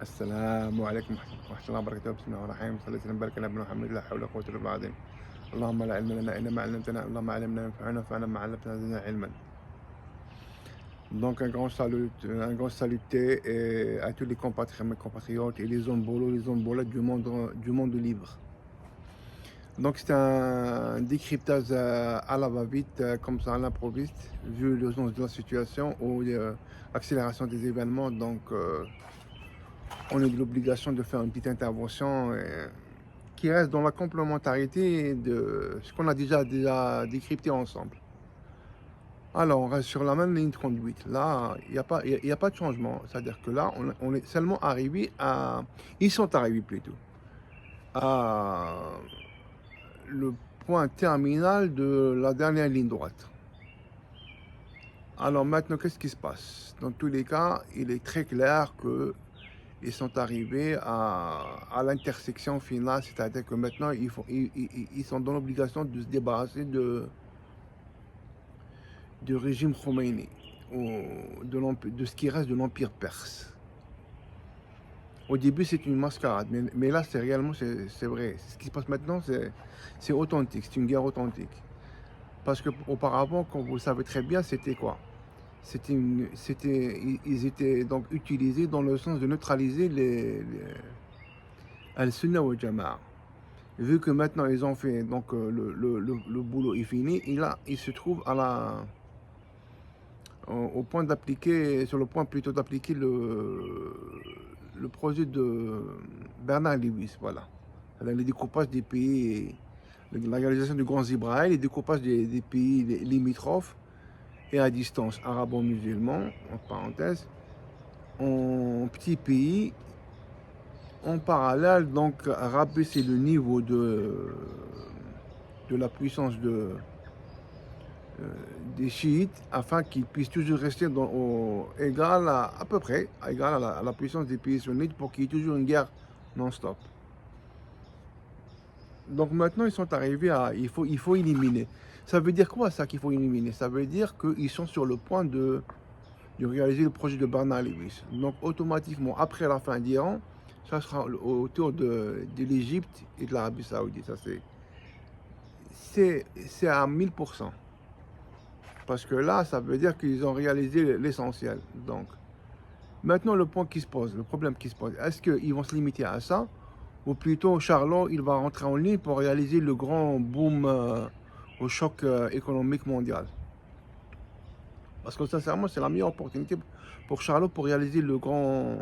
السلام عليكم ورحمة الله وبركاته. بسم الله الرحمن الرحيم. صلى وسلم وبارك على نبينا محمد. لا حول ولا قوة إلا بالله العظيم. اللهم لا علم لنا إلا ما علمتنا. اللهم علمنا ينفعنا وانفعنا ما علمتنا زدنا علما. Donc un grand saluté à tous les compatriotes et les hommes bolos du monde libre. Donc c'est un décryptage à la va-vite, comme ça à l'improviste, vu l'urgence de la situation ou l'accélération des événements. Donc on a de l'obligation de faire une petite intervention qui reste dans la complémentarité de ce qu'on a déjà décrypté ensemble. Alors, on reste sur la même ligne de conduite. Là, il n'y a pas de changement. C'est-à-dire que là, on est seulement arrivé à... Ils sont arrivés plutôt à le point terminal de la dernière ligne droite. Alors maintenant, qu'est-ce qui se passe? Dans tous les cas, il est très clair que ils sont arrivés à l'intersection finale, c'est-à-dire que maintenant, ils sont dans l'obligation de se débarrasser du régime Khomeini, ou de ce qui reste de l'Empire perse. Au début, c'est une mascarade, mais là, c'est réellement, c'est vrai. Ce qui se passe maintenant, c'est authentique, c'est une guerre authentique. Parce qu'auparavant, comme vous le savez très bien, c'était quoi? Ils étaient donc utilisés dans le sens de neutraliser les Al-Sunnah wa Jama'a. Vu que maintenant ils ont fait, donc le boulot est fini, et là ils se trouvent au point d'appliquer, sur le point plutôt d'appliquer le projet de Bernard Lewis, voilà. Le découpage des pays, la réalisation du Grand Zibraïl, le découpage des pays limitrophes et à distance, arabo-musulmans, en parenthèse, en petits pays, en parallèle, donc rabaisser le niveau de la puissance des chiites afin qu'ils puissent toujours rester égal à peu près égal à la puissance des pays sunnites pour qu'il y ait toujours une guerre non-stop. Donc maintenant ils sont arrivés à il faut éliminer. Ça veut dire quoi ça qu'il faut éliminer? Ça veut dire qu'ils sont sur le point de réaliser le projet de Bernard Lewis. Donc automatiquement après la fin d'Iran, ça sera autour de l'Égypte et de l'Arabie Saoudite. Ça c'est à 1000%. Parce que là, ça veut dire qu'ils ont réalisé l'essentiel. Donc, maintenant, le point qui se pose, le problème qui se pose, est-ce qu'ils vont se limiter à ça? Ou plutôt, Charlot, il va rentrer en ligne pour réaliser le grand boom au choc économique mondial? Parce que sincèrement, c'est la meilleure opportunité pour Charlot pour réaliser le grand...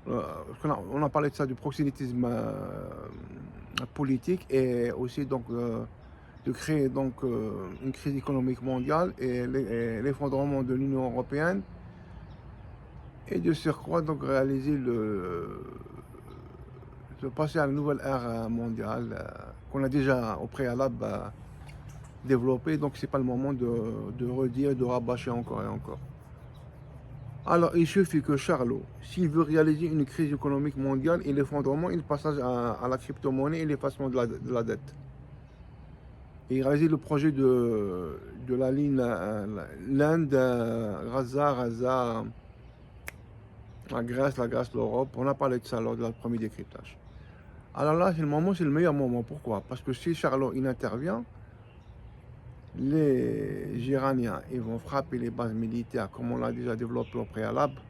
on a parlé de ça, du proxénétisme politique et aussi donc... de créer donc une crise économique mondiale et l'effondrement de l'Union européenne et de surcroît donc réaliser de passer à la nouvelle ère mondiale qu'on a déjà au préalable développée, donc c'est pas le moment de redire, de rabâcher encore et encore. Alors il suffit que Charlot, s'il veut réaliser une crise économique mondiale et l'effondrement, il passage à la crypto-monnaie et l'effacement de la dette. Et il réalise le projet de la ligne l'Inde, Gaza, la Grèce, l'Europe. On a parlé de ça lors de notre premier décryptage. Alors là, c'est le meilleur moment. Pourquoi? Parce que si Charlot il intervient, les Iraniens ils vont frapper les bases militaires comme on l'a déjà développé au préalable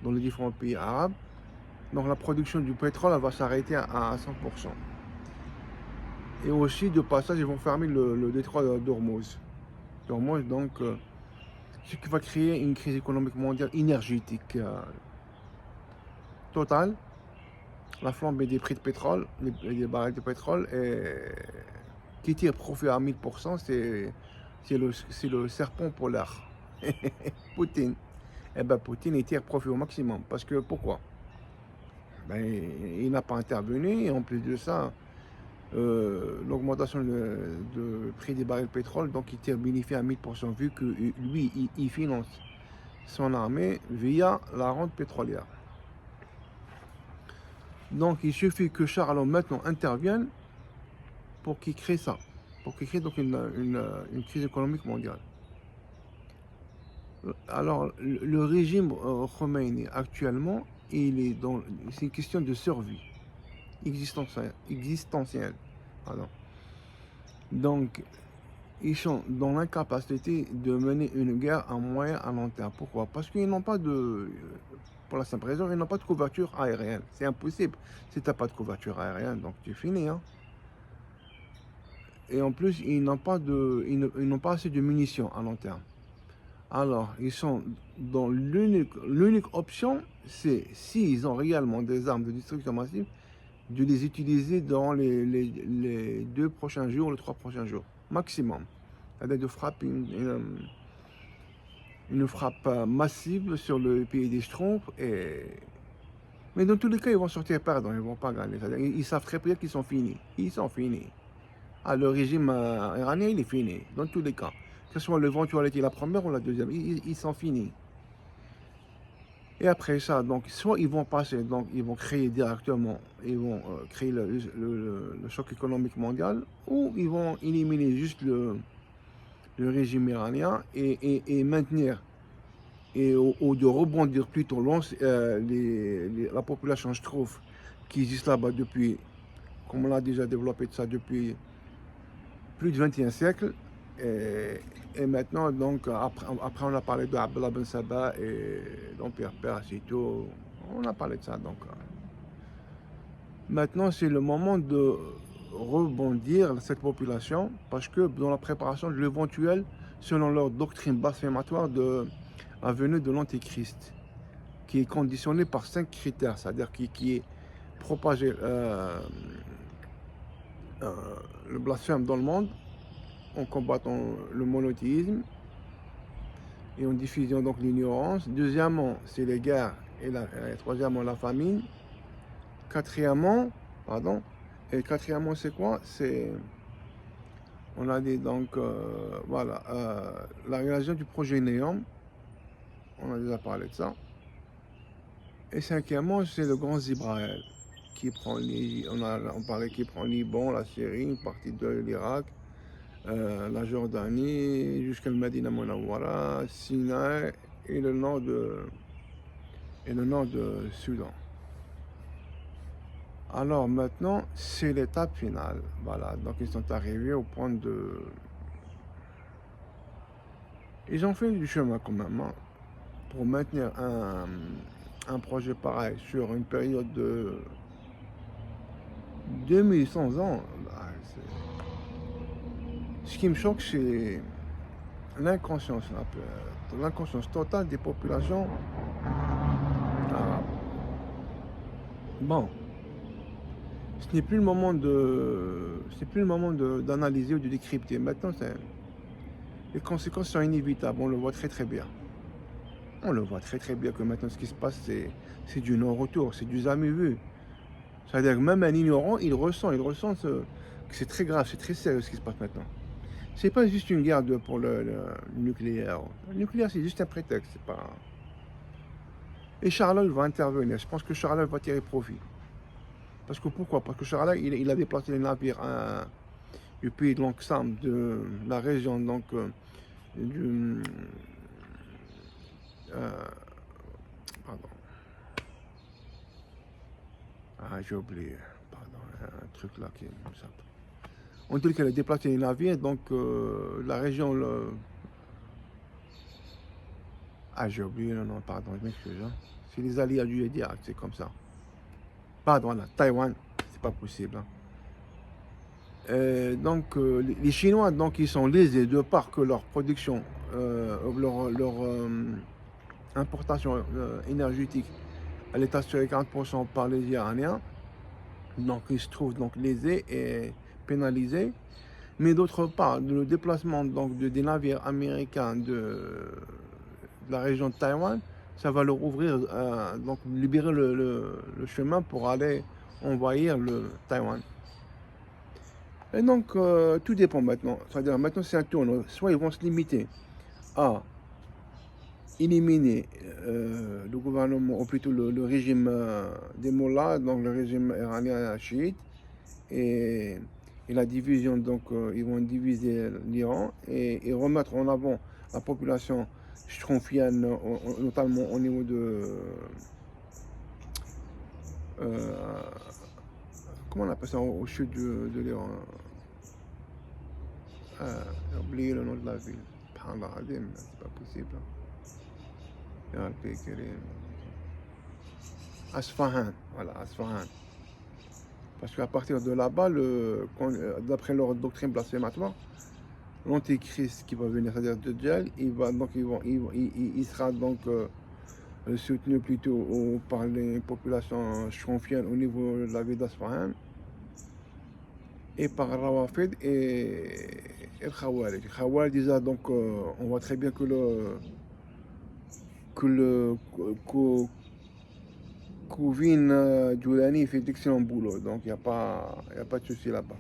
dans les différents pays arabes. Donc la production du pétrole elle va s'arrêter à 100%. Et aussi, de passage, ils vont fermer le détroit d'Ormuz. Donc, ce qui va créer une crise économique mondiale énergétique totale. La flambée des prix de pétrole, des barils de pétrole, qui tire profit à 1000%, c'est le serpent polaire. Poutine. Eh bien, Poutine, il tire profit au maximum. Parce que, pourquoi? Ben, il n'a pas intervenu, et en plus de ça, l'augmentation de prix des barils de pétrole, donc il tire bénéfice à 1000%, vu que lui, il finance son armée via la rente pétrolière. Donc il suffit que Charlot maintenant intervienne pour qu'il crée ça, pour qu'il crée donc une crise économique mondiale. Alors le régime Khomeini actuellement, c'est une question de survie existentielle. Pardon. Donc, ils sont dans l'incapacité de mener une guerre à moyen, à long terme. Pourquoi? Parce qu'ils n'ont pas de... Pour la simple raison, ils n'ont pas de couverture aérienne. C'est impossible. Si tu n'as pas de couverture aérienne, donc tu finis. Hein. Et en plus, ils n'ont pas assez de munitions à long terme. Alors, ils sont dans l'unique option, c'est s'ils ont réellement des armes de destruction massive, de les utiliser dans les 2 prochains jours, les 3 prochains jours, maximum. C'est-à-dire de frapper une frappe massive sur le pays des Schtroumpfs. Mais dans tous les cas, ils vont sortir perdants, ils ne vont pas gagner. Ils savent très bien qu'ils sont finis. Ils sont finis. Ah, le régime iranien, il est fini, dans tous les cas. Que ce soit l'éventualité la première ou la deuxième, ils sont finis. Et après ça, donc, soit ils vont passer, donc ils vont créer directement, ils vont créer le choc économique mondial, ou ils vont éliminer juste le régime iranien et maintenir, ou de rebondir plutôt la population schtroumpf qui existe là-bas depuis, comme on l'a déjà développé de ça depuis plus du XXe siècle. Et maintenant, donc, après on a parlé de Abdallah Ben Sabah et l'Empire perse et tout. On a parlé de ça. Donc, maintenant, c'est le moment de rebondir cette population parce que dans la préparation de l'éventuel, selon leur doctrine blasphématoire, de la venue de l'Antéchrist, qui est conditionné par 5 critères, c'est-à-dire qui est propagé le blasphème dans le monde, en combattant le monothéisme et en diffusant donc l'ignorance. Deuxièmement, c'est les guerres et troisièmement la famine. Quatrièmement, c'est quoi? C'est, on a dit donc, voilà, la réalisation du projet Néom. On a déjà parlé de ça. Et cinquièmement, c'est le grand Zibraël qui prend on parlait qui prend Liban, la Syrie, une partie de l'Irak, la Jordanie, jusqu'à le Medina Munawwara, Sinaï et le nord de Soudan. Alors maintenant, c'est l'étape finale. Voilà, donc ils sont arrivés au point de... Ils ont fait du chemin quand même, hein, pour maintenir un projet pareil sur une période de 2100 ans. Ce qui me choque, c'est l'inconscience totale des populations arabes. Bon, ce n'est plus le moment d'analyser ou de décrypter. Maintenant, les conséquences sont inévitables. On le voit très bien. On le voit très bien que maintenant, ce qui se passe, c'est du non-retour, c'est du jamais vu. C'est-à-dire que même un ignorant, il ressent que c'est très grave, c'est très sérieux ce qui se passe maintenant. C'est pas juste une guerre pour le nucléaire. Le nucléaire, c'est juste un prétexte. C'est pas... Et Charles va intervenir. Je pense que Charles va tirer profit. Parce que pourquoi? Parce que Charles, il a déplacé les navires du pays de Langsam, de la région, donc, pardon. Ah, j'ai oublié. Pardon, un truc là qui m'échappe. On dit qu'elle a déplacé les navires, donc la région... Ah, j'ai oublié, non, pardon, je m'excuse. Hein. C'est les alliés du direct, c'est comme ça. Pardon, là, Taïwan, c'est pas possible. Hein. Donc, les Chinois, donc, ils sont lésés de part que leur production, leur importation énergétique, elle est assurée 40% par les Iraniens. Donc, ils se trouvent donc lésés et pénalisés. Mais d'autre part, le déplacement donc, des navires américains de la région de Taïwan, ça va leur ouvrir, donc libérer le chemin pour aller envahir le Taïwan. Et donc, tout dépend maintenant. C'est-à-dire, maintenant, c'est un tournoi. Soit ils vont se limiter à éliminer le gouvernement, ou plutôt le régime des mollahs, donc le régime iranien chiite, et la division, donc ils vont diviser l'Iran et remettre en avant la population schtroumpfienne, notamment au niveau euh, comment on appelle ça, au sud de l'Iran. J'ai oublié le nom de la ville. Subhanallah, c'est pas possible. Ya Rabbi Karim. Asfahan, voilà, Asfahan. Parce qu'à partir de là-bas, d'après leur doctrine blasphématoire, l'antéchrist qui va venir, c'est-à-dire Dajjal, il sera donc soutenu plutôt par les populations chronfiennes au niveau de la ville d'Asfahan et par Rawafid et le Khawarij. Le Khawarij déjà, donc on voit très bien que Kouvin Djoulani fait d'excellent boulot, donc il n'y a pas de souci là-bas.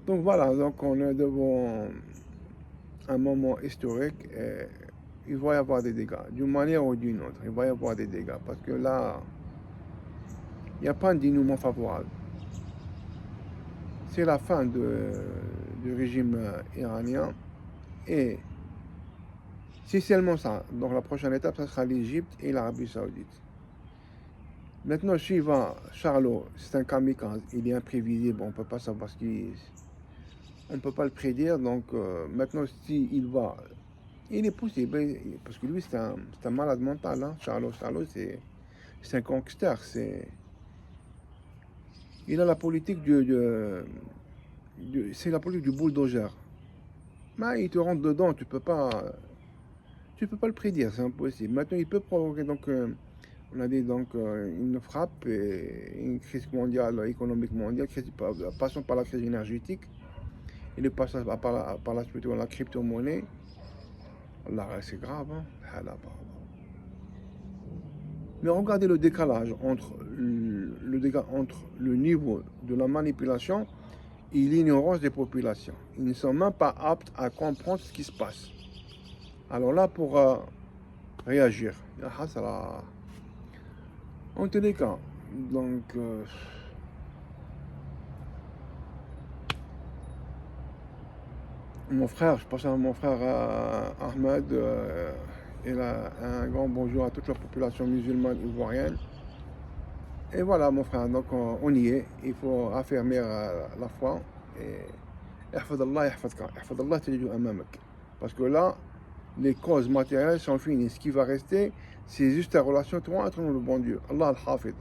Donc voilà, donc on est devant un moment historique et il va y avoir des dégâts, d'une manière ou d'une autre, il va y avoir des dégâts, parce que là, il n'y a pas un dénouement favorable. C'est la fin du régime iranien et c'est seulement ça. Donc la prochaine étape, ça sera l'Égypte et l'Arabie Saoudite. Maintenant, Charlot, c'est un kamikaze, il est imprévisible, on ne peut pas savoir on ne peut pas le prédire, donc maintenant, s'il va, il est possible, parce que lui, c'est un malade mental, hein. Charlot, c'est un gangster, il a la politique c'est la politique du bulldozer. Mais il te rentre dedans, tu peux pas le prédire, c'est impossible. Maintenant, il peut provoquer donc on a dit donc une frappe et une crise mondiale, économique mondiale, passant par la crise énergétique et le passage par la suite la crypto-monnaie. Là, c'est grave, hein? Mais regardez le décalage entre le niveau de la manipulation et l'ignorance des populations. Ils ne sont même pas aptes à comprendre ce qui se passe. Alors là, pour réagir, en tous les cas, donc mon frère, je passe à mon frère Ahmed, il a un grand bonjour à toute la population musulmane ivoirienne. Et voilà mon frère, donc on y est, il faut affermir la foi et parce que là, les causes matérielles sont finies. Ce qui va rester, c'est juste la relation toi entre nous le bon Dieu. Allah al-Hafid.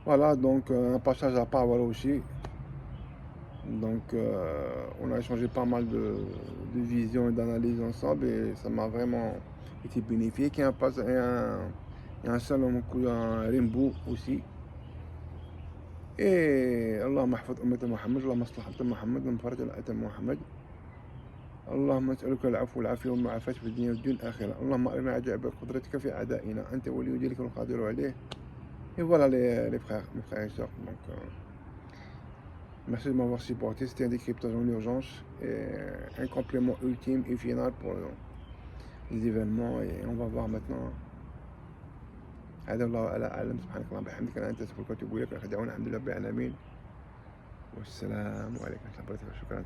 Voilà, donc un passage à part, voilà aussi. Donc on a échangé pas mal de visions et d'analyses ensemble et ça m'a vraiment été bénéfique. Il y a un salon, un rainbow aussi. إيه اللهم احفظ أمة محمد اللهم اصلح أمة محمد ومفرج أمة محمد اللهم نسألك العفو والعافية والمعافاة في الدنيا والدين الآخرة اللهم أرنا عجائب قدرتك في أعدائنا أنت ولي ذلك والقادر عليه. Et voilà les frères, mes frères et sœurs. Donc, merci de m'avoir supporté. C'était un décryptage en urgence et un complément ultime et final pour les événements. Et on va voir maintenant. هذا الله على أعلم سبحانك اللهم وبحمدك أنا أنت أستغفرك وأتوب إليك ونخدعون الحمد لله رب العالمين والسلام عليكم ورحمة الله وبركاته. شكرا.